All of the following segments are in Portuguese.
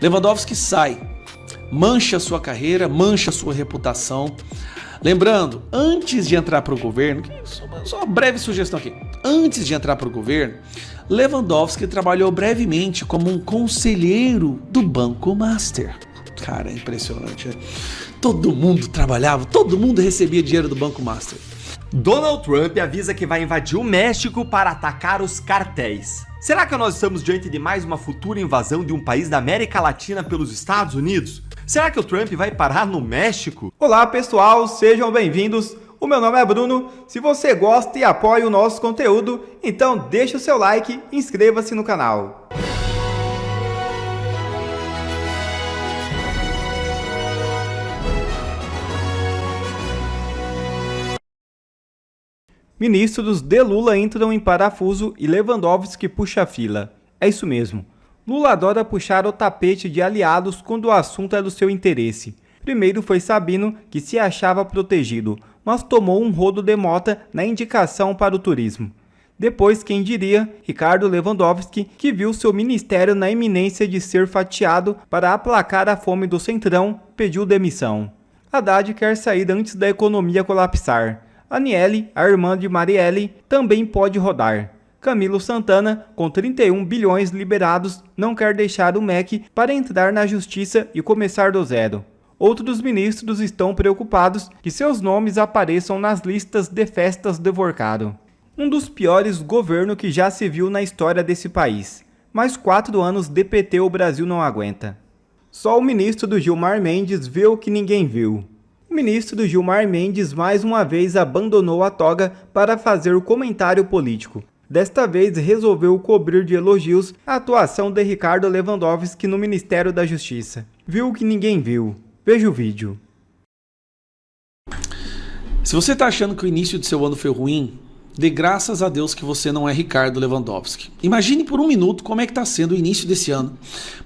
Lewandowski sai, mancha sua carreira, mancha sua reputação. Lembrando, antes de entrar para o governo, só uma breve sugestão aqui, antes de entrar para o governo, Lewandowski trabalhou brevemente como um conselheiro do Banco Master. Cara, é impressionante, né? Todo mundo trabalhava, todo mundo recebia dinheiro do Banco Master. Donald Trump avisa que vai invadir o México para atacar os cartéis. Será que nós estamos diante de mais uma futura invasão de um país da América Latina pelos Estados Unidos? Será que o Trump vai parar no México? Olá pessoal, sejam bem-vindos. O meu nome é Bruno. Se você gosta e apoia o nosso conteúdo, então deixa o seu like e inscreva-se no canal. Ministros de Lula entram em parafuso e Lewandowski puxa a fila. É isso mesmo. Lula adora puxar o tapete de aliados quando o assunto é do seu interesse. Primeiro foi Sabino, que se achava protegido, mas tomou um rodo de mota na indicação para o turismo. Depois, quem diria, Ricardo Lewandowski, que viu seu ministério na iminência de ser fatiado para aplacar a fome do Centrão, pediu demissão. Haddad quer sair antes da economia colapsar. Aniele, a irmã de Marielle, também pode rodar. Camilo Santana, com 31 bilhões liberados, não quer deixar o MEC para entrar na justiça e começar do zero. Outros ministros estão preocupados que seus nomes apareçam nas listas de festas de Vorcado. Um dos piores governos que já se viu na história desse país. Mais 4 anos de PT o Brasil não aguenta. Só o ministro do Gilmar Mendes vê o que ninguém viu. O ministro Gilmar Mendes mais uma vez abandonou a toga para fazer o comentário político. Desta vez resolveu cobrir de elogios a atuação de Ricardo Lewandowski no Ministério da Justiça. Viu o que ninguém viu. Veja o vídeo. Se você está achando que o início de seu ano foi ruim, dê graças a Deus que você não é Ricardo Lewandowski. Imagine por um minuto como é que está sendo o início desse ano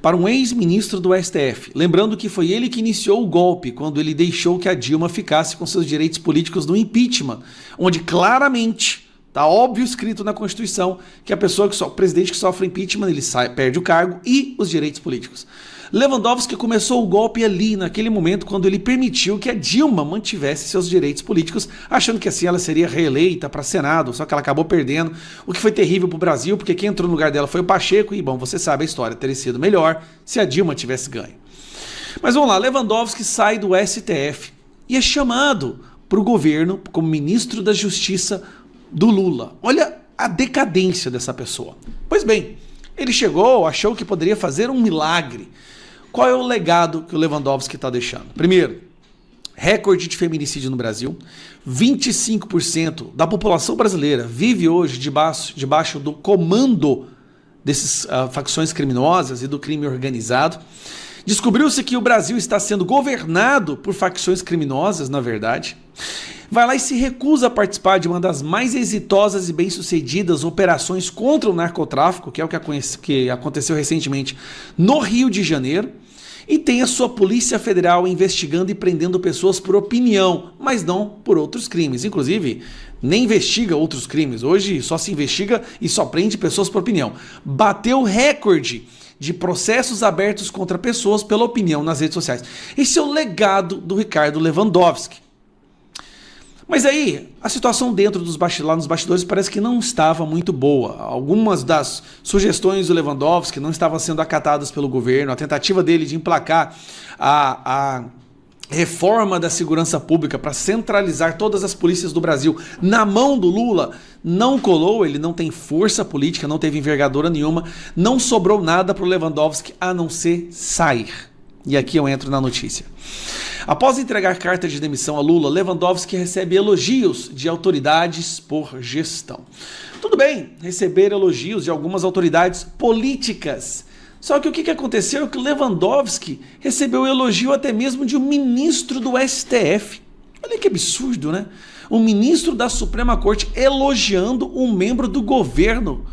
para um ex-ministro do STF. Lembrando que foi ele que iniciou o golpe quando ele deixou que a Dilma ficasse com seus direitos políticos no impeachment, onde claramente está óbvio escrito na Constituição que a pessoa o presidente que sofre impeachment, ele perde o cargo e os direitos políticos. Lewandowski começou o golpe ali, naquele momento, quando ele permitiu que a Dilma mantivesse seus direitos políticos, achando que assim ela seria reeleita para Senado, só que ela acabou perdendo, o que foi terrível para o Brasil, porque quem entrou no lugar dela foi o Pacheco, e bom, você sabe a história, teria sido melhor se a Dilma tivesse ganho. Mas vamos lá, Lewandowski sai do STF e é chamado para o governo como ministro da Justiça do Lula. Olha a decadência dessa pessoa. Pois bem, ele chegou, achou que poderia fazer um milagre. Qual é o legado que o Lewandowski está deixando? Primeiro, recorde de feminicídio no Brasil. 25% da população brasileira vive hoje debaixo do comando dessas facções criminosas e do crime organizado. Descobriu-se que o Brasil está sendo governado por facções criminosas, na verdade. Vai lá e se recusa a participar de uma das mais exitosas e bem-sucedidas operações contra o narcotráfico, que é o que aconteceu recentemente no Rio de Janeiro, e tem a sua Polícia Federal investigando e prendendo pessoas por opinião, mas não por outros crimes. Inclusive, nem investiga outros crimes. Hoje só se investiga e só prende pessoas por opinião. Bateu recorde de processos abertos contra pessoas pela opinião nas redes sociais. Esse é o legado do Ricardo Lewandowski. Mas aí, a situação dentro lá nos bastidores parece que não estava muito boa. Algumas das sugestões do Lewandowski não estavam sendo acatadas pelo governo. A tentativa dele de emplacar a reforma da segurança pública para centralizar todas as polícias do Brasil na mão do Lula não colou. Ele não tem força política, não teve envergadura nenhuma. Não sobrou nada para o Lewandowski a não ser sair. E aqui eu entro na notícia. Após entregar carta de demissão a Lula, Lewandowski recebe elogios de autoridades por gestão. Tudo bem, receber elogios de algumas autoridades políticas. Só que o que aconteceu é que Lewandowski recebeu elogio até mesmo de um ministro do STF. Olha que absurdo, né? Um ministro da Suprema Corte elogiando um membro do governo.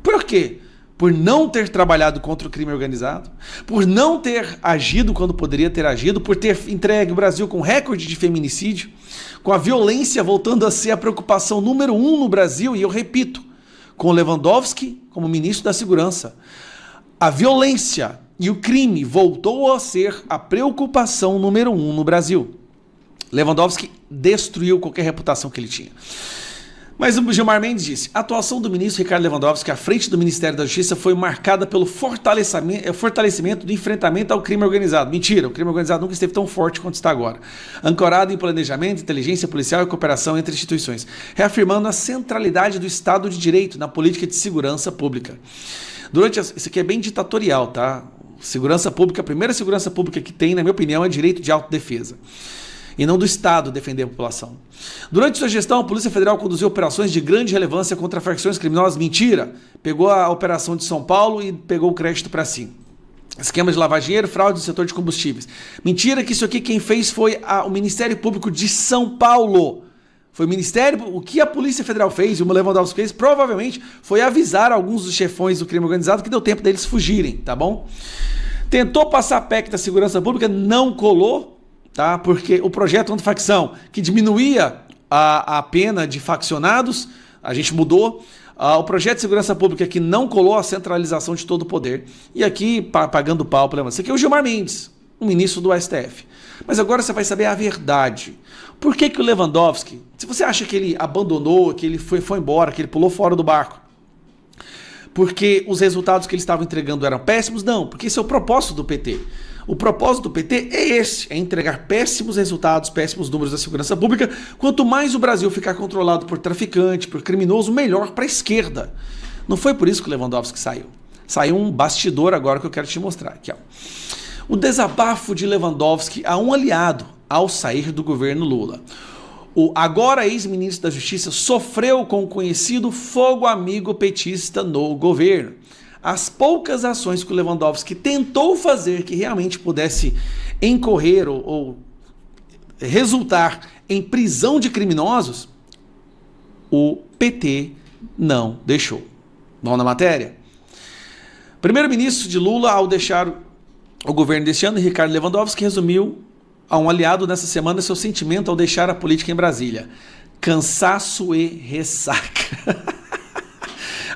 Por quê? Por não ter trabalhado contra o crime organizado, por não ter agido quando poderia ter agido, por ter entregue o Brasil com recorde de feminicídio, com a violência voltando a ser a preocupação número 1 no Brasil, e eu repito, com Lewandowski como ministro da Segurança, a violência e o crime voltou a ser a preocupação número 1 no Brasil. Lewandowski destruiu qualquer reputação que ele tinha. Mas o Gilmar Mendes disse: a atuação do ministro Ricardo Lewandowski à frente do Ministério da Justiça foi marcada pelo fortalecimento do enfrentamento ao crime organizado. Mentira, o crime organizado nunca esteve tão forte quanto está agora. Ancorado em planejamento, inteligência policial e cooperação entre instituições, reafirmando a centralidade do Estado de Direito na política de segurança pública. Isso aqui é bem ditatorial, tá? Segurança pública, a primeira segurança pública que tem, na minha opinião, é direito de autodefesa. E não do Estado defender a população. Durante sua gestão, a Polícia Federal conduziu operações de grande relevância contra facções criminosas. Mentira! Pegou a operação de São Paulo e pegou o crédito para si. Esquema de lavar dinheiro, fraude no setor de combustíveis. Mentira que isso aqui quem fez foi o Ministério Público de São Paulo. Foi o Ministério... O que a Polícia Federal fez, e o Lewandowski fez, provavelmente foi avisar alguns dos chefões do crime organizado que deu tempo deles fugirem, tá bom? Tentou passar a PEC da segurança pública, não colou. Tá? Porque o projeto antifacção, que diminuía a pena de faccionados, a gente mudou. O projeto de segurança pública que não colou a centralização de todo o poder. E aqui, pagando pau, isso aqui é o Gilmar Mendes, o ministro do STF. Mas agora você vai saber a verdade. Por que o Lewandowski, se você acha que ele abandonou, que ele foi embora, que ele pulou fora do barco, porque os resultados que ele estava entregando eram péssimos? Não, porque esse é o propósito do PT. O propósito do PT é esse, é entregar péssimos resultados, péssimos números da segurança pública. Quanto mais o Brasil ficar controlado por traficante, por criminoso, melhor para a esquerda. Não foi por isso que o Lewandowski saiu. Saiu um bastidor agora que eu quero te mostrar. Aqui, ó. O desabafo de Lewandowski a um aliado ao sair do governo Lula. O agora ex-ministro da Justiça sofreu com o conhecido fogo amigo petista no governo. As poucas ações que o Lewandowski tentou fazer que realmente pudesse incorrer ou resultar em prisão de criminosos, o PT não deixou. Vamos na matéria? Primeiro-ministro de Lula, ao deixar o governo deste ano, Ricardo Lewandowski, resumiu a um aliado nessa semana seu sentimento ao deixar a política em Brasília: cansaço e ressaca.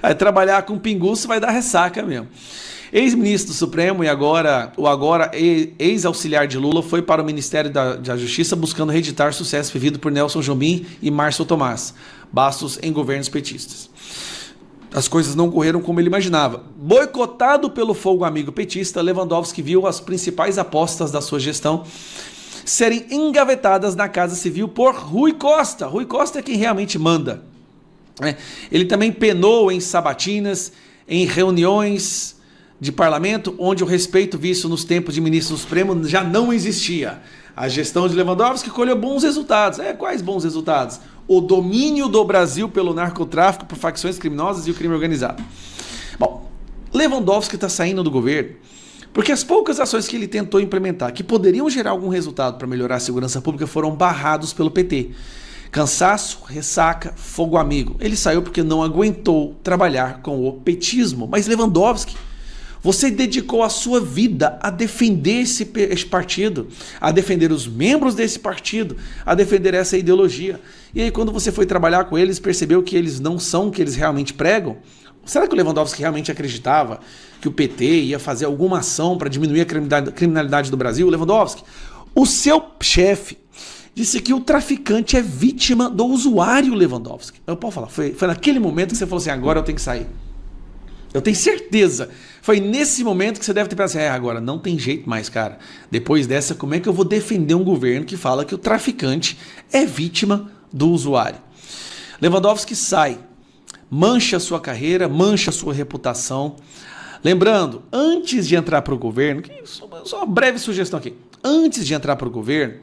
Aí trabalhar com pinguço vai dar ressaca mesmo. Ex-ministro do Supremo e agora ex-auxiliar de Lula foi para o Ministério da Justiça buscando reeditar sucesso vivido por Nelson Jobim e Márcio Tomás, bastos em governos petistas. As coisas não correram como ele imaginava. Boicotado pelo fogo amigo petista, Lewandowski viu as principais apostas da sua gestão serem engavetadas na Casa Civil por Rui Costa. Rui Costa é quem realmente manda. Ele também penou em sabatinas, em reuniões de parlamento, onde o respeito visto nos tempos de ministro do Supremo já não existia. A gestão de Lewandowski colheu bons resultados. Quais bons resultados? O domínio do Brasil pelo narcotráfico, por facções criminosas e o crime organizado. Bom, Lewandowski está saindo do governo porque as poucas ações que ele tentou implementar, que poderiam gerar algum resultado para melhorar a segurança pública, foram barrados pelo PT. Cansaço, ressaca, fogo amigo. Ele saiu porque não aguentou trabalhar com o petismo. Mas Lewandowski, você dedicou a sua vida a defender esse partido, a defender os membros desse partido, a defender essa ideologia. E aí quando você foi trabalhar com eles, percebeu que eles não são o que eles realmente pregam? Será que o Lewandowski realmente acreditava que o PT ia fazer alguma ação para diminuir a criminalidade do Brasil? Lewandowski, o seu chefe disse que o traficante é vítima do usuário Lewandowski. Eu posso falar, foi naquele momento que você falou assim: agora eu tenho que sair. Eu tenho certeza. Foi nesse momento que você deve ter pensado assim: agora não tem jeito mais, cara. Depois dessa, como é que eu vou defender um governo que fala que o traficante é vítima do usuário? Lewandowski sai, mancha a sua carreira, mancha a sua reputação. Lembrando, antes de entrar para o governo, só uma breve sugestão aqui. Antes de entrar para o governo,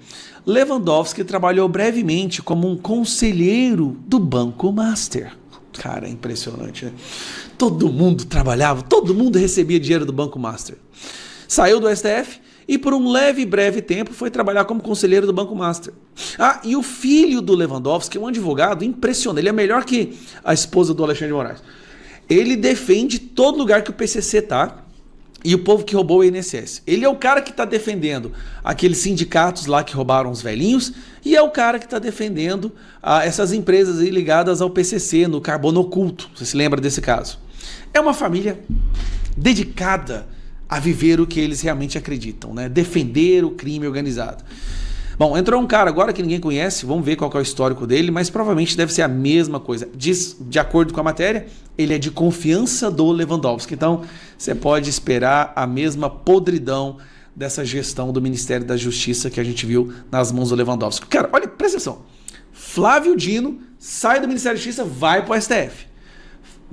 Lewandowski trabalhou brevemente como um conselheiro do Banco Master. Cara, é impressionante, né? Todo mundo trabalhava, todo mundo recebia dinheiro do Banco Master. Saiu do STF e por um leve e breve tempo foi trabalhar como conselheiro do Banco Master. E o filho do Lewandowski é um advogado impressionante. Ele é melhor que a esposa do Alexandre de Moraes. Ele defende todo lugar que o PCC tá e o povo que roubou o INSS. Ele é o cara que está defendendo aqueles sindicatos lá que roubaram os velhinhos e é o cara que está defendendo essas empresas aí ligadas ao PCC, no carbono oculto. Você se lembra desse caso? É uma família dedicada a viver o que eles realmente acreditam, né? Defender o crime organizado. Bom, entrou um cara agora que ninguém conhece, vamos ver qual que é o histórico dele, mas provavelmente deve ser a mesma coisa. De acordo com a matéria, ele é de confiança do Lewandowski. Então, você pode esperar a mesma podridão dessa gestão do Ministério da Justiça que a gente viu nas mãos do Lewandowski. Cara, olha, presta atenção. Flávio Dino sai do Ministério da Justiça, vai para o STF.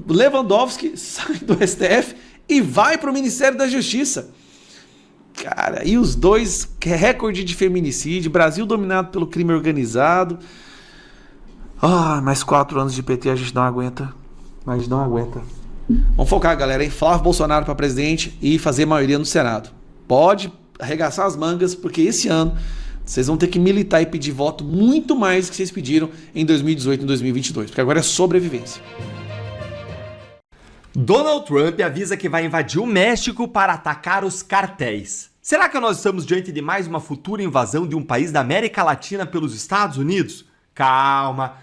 Lewandowski sai do STF e vai para o Ministério da Justiça. Cara, e os dois, recorde de feminicídio, Brasil dominado pelo crime organizado. Mais 4 anos de PT a gente não aguenta. Mas não aguenta. Vamos focar, galera, em Flávio Bolsonaro para presidente e fazer maioria no Senado. Pode arregaçar as mangas, porque esse ano vocês vão ter que militar e pedir voto muito mais do que vocês pediram em 2018 e 2022, porque agora é sobrevivência. Donald Trump avisa que vai invadir o México para atacar os cartéis. Será que nós estamos diante de mais uma futura invasão de um país da América Latina pelos Estados Unidos? Calma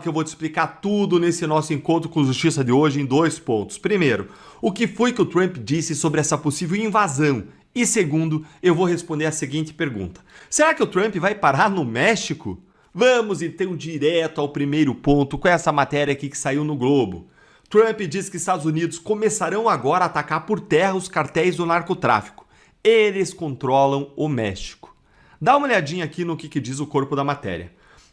que eu vou te explicar tudo nesse nosso encontro com justiça de hoje em 2 pontos. Primeiro, o que foi que o Trump disse sobre essa possível invasão? E segundo, eu vou responder a seguinte pergunta. Será que o Trump vai parar no México? Vamos então direto ao primeiro ponto com essa matéria aqui que saiu no Globo. Trump diz que Estados Unidos começarão agora a atacar por terra os cartéis do narcotráfico. Eles controlam o México. Dá uma olhadinha aqui no que diz o corpo da matéria.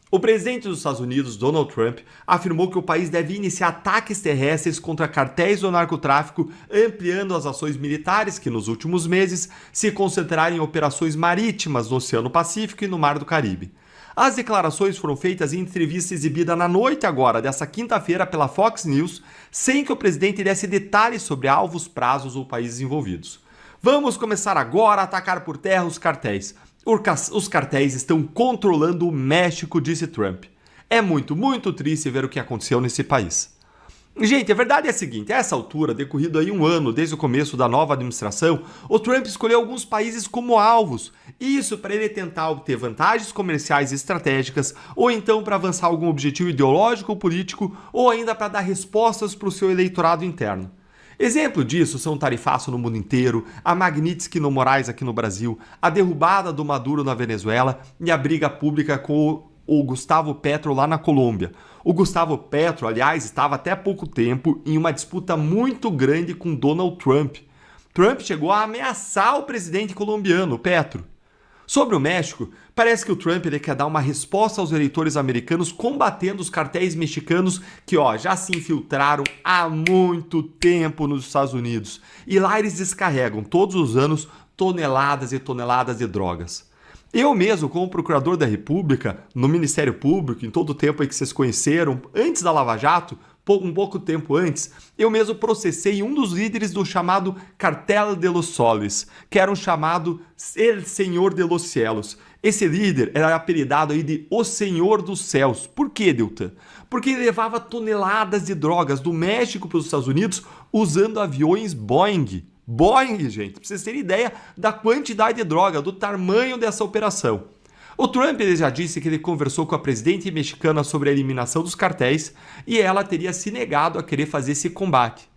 O presidente dos Estados Unidos, Donald Trump, afirmou que o país deve iniciar ataques terrestres contra cartéis do narcotráfico, ampliando as ações militares que nos últimos meses se concentraram em operações marítimas no Oceano Pacífico e no Mar do Caribe. As declarações foram feitas em entrevista exibida na noite agora, dessa quinta-feira, pela Fox News, sem que o presidente desse detalhes sobre alvos, prazos ou países envolvidos. Vamos começar agora a atacar por terra os cartéis. Os cartéis estão controlando o México, disse Trump. É muito triste ver o que aconteceu nesse país. Gente, a verdade é a seguinte, a essa altura, decorrido aí 1 ano desde o começo da nova administração, o Trump escolheu alguns países como alvos, isso para ele tentar obter vantagens comerciais estratégicas, ou então para avançar algum objetivo ideológico ou político, ou ainda para dar respostas para o seu eleitorado interno. Exemplo disso são o tarifaço no mundo inteiro, a Magnitsky no Moraes aqui no Brasil, a derrubada do Maduro na Venezuela e a briga pública com o Gustavo Petro lá na Colômbia. O Gustavo Petro, aliás, estava até pouco tempo em uma disputa muito grande com Donald Trump. Trump chegou a ameaçar o presidente colombiano, Petro. Sobre o México, parece que o Trump quer dar uma resposta aos eleitores americanos combatendo os cartéis mexicanos que já se infiltraram há muito tempo nos Estados Unidos. E lá eles descarregam todos os anos toneladas e toneladas de drogas. Eu mesmo, como procurador da República, no Ministério Público, em todo o tempo aí que vocês conheceram, antes da Lava Jato, um pouco tempo antes, eu mesmo processei um dos líderes do chamado Cartel de los Soles, que era um chamado El Senhor de los Cielos. Esse líder era apelidado aí de O Senhor dos Céus. Por quê, Dilton? Porque ele levava toneladas de drogas do México para os Estados Unidos usando aviões Boeing. Boeing, gente, para vocês terem ideia da quantidade de droga, do tamanho dessa operação. O Trump já disse que ele conversou com a presidente mexicana sobre a eliminação dos cartéis e ela teria se negado a querer fazer esse combate.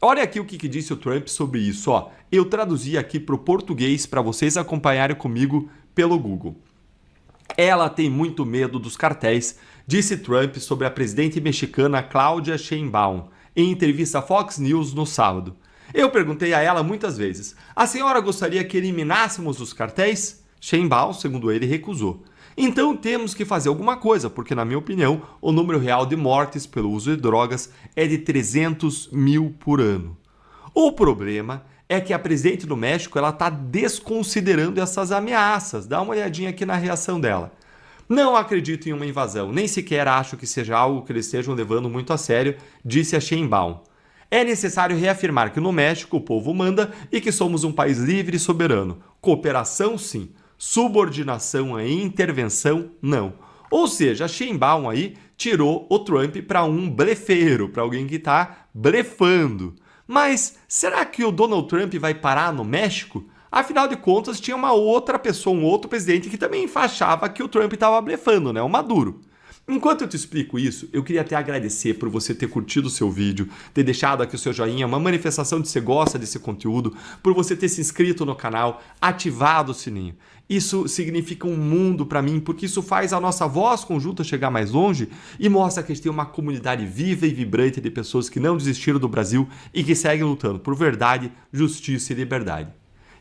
Olha aqui o que disse o Trump sobre isso. Eu traduzi aqui para o português para vocês acompanharem comigo pelo Google. Ela tem muito medo dos cartéis, disse Trump sobre a presidente mexicana Claudia Sheinbaum, em entrevista à Fox News no sábado. Eu perguntei a ela muitas vezes, a senhora gostaria que eliminássemos os cartéis? Sheinbaum, segundo ele, recusou. Então temos que fazer alguma coisa, porque na minha opinião, o número real de mortes pelo uso de drogas é de 300 mil por ano. O problema é que a presidente do México está desconsiderando essas ameaças. Dá uma olhadinha aqui na reação dela. Não acredito em uma invasão, nem sequer acho que seja algo que eles estejam levando muito a sério, disse a Sheinbaum. É necessário reafirmar que no México o povo manda e que somos um país livre e soberano. Cooperação, sim. Subordinação e intervenção, não. Ou seja, a Sheinbaum aí tirou o Trump para um blefeiro, para alguém que está blefando. Mas será que o Donald Trump vai parar no México? Afinal de contas, tinha uma outra pessoa, um outro presidente que também achava que o Trump estava blefando, né? O Maduro. Enquanto eu te explico isso, eu queria até agradecer por você ter curtido o seu vídeo, ter deixado aqui o seu joinha, uma manifestação de que você gosta desse conteúdo, por você ter se inscrito no canal, ativado o sininho. Isso significa um mundo para mim, porque isso faz a nossa voz conjunta chegar mais longe e mostra que a gente tem uma comunidade viva e vibrante de pessoas que não desistiram do Brasil e que seguem lutando por verdade, justiça e liberdade.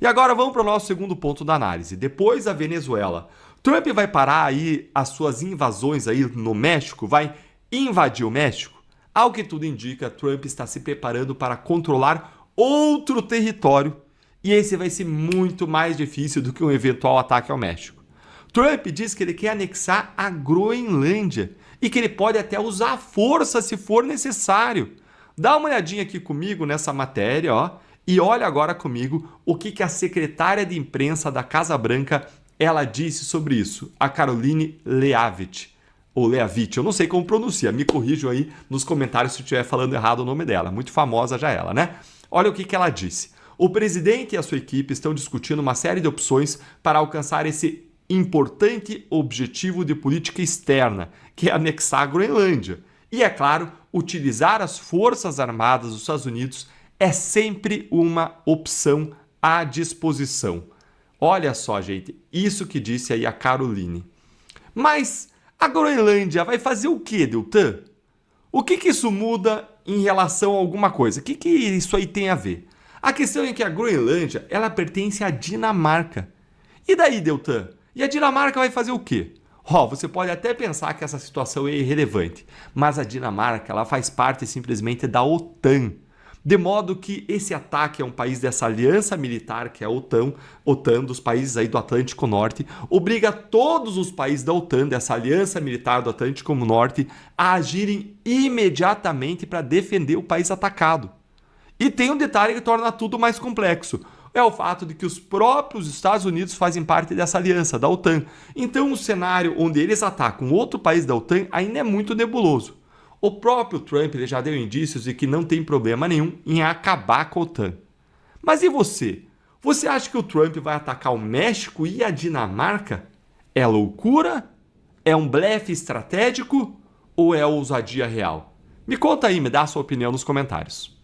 E agora vamos para o nosso segundo ponto da análise. Depois da Venezuela, Trump vai parar aí as suas invasões aí no México, vai invadir o México? Ao que tudo indica, Trump está se preparando para controlar outro território e esse vai ser muito mais difícil do que um eventual ataque ao México. Trump diz que ele quer anexar a Groenlândia e que ele pode até usar força se for necessário. Dá uma olhadinha aqui comigo nessa matéria, ó, e olha agora comigo o que a secretária de imprensa da Casa Branca ela disse sobre isso, a Karoline Leavitt, ou Leavitt, eu não sei como pronuncia, me corrijam aí nos comentários se eu estiver falando errado o nome dela, muito famosa já ela, né? Olha o que ela disse. O presidente e a sua equipe estão discutindo uma série de opções para alcançar esse importante objetivo de política externa, que é anexar a Groenlândia. E, é claro, utilizar as forças armadas dos Estados Unidos é sempre uma opção à disposição. Olha só, gente, isso que disse aí a Caroline. Mas a Groenlândia vai fazer o quê, Deltan? O que isso muda em relação a alguma coisa? O que isso aí tem a ver? A questão é que a Groenlândia, ela pertence à Dinamarca. E daí, Deltan? E a Dinamarca vai fazer o quê? Você pode até pensar que essa situação é irrelevante, mas a Dinamarca, ela faz parte simplesmente da OTAN. De modo que esse ataque a um país dessa aliança militar, que é a OTAN dos países aí do Atlântico Norte, obriga todos os países da OTAN, dessa aliança militar do Atlântico Norte, a agirem imediatamente para defender o país atacado. E tem um detalhe que torna tudo mais complexo. É o fato de que os próprios Estados Unidos fazem parte dessa aliança, da OTAN. Então o cenário onde eles atacam outro país da OTAN ainda é muito nebuloso. O próprio Trump ele já deu indícios de que não tem problema nenhum em acabar com a OTAN. Mas e você? Você acha que o Trump vai atacar o México e a Dinamarca? É loucura? É um blefe estratégico? Ou é ousadia real? Me conta aí, me dá a sua opinião nos comentários.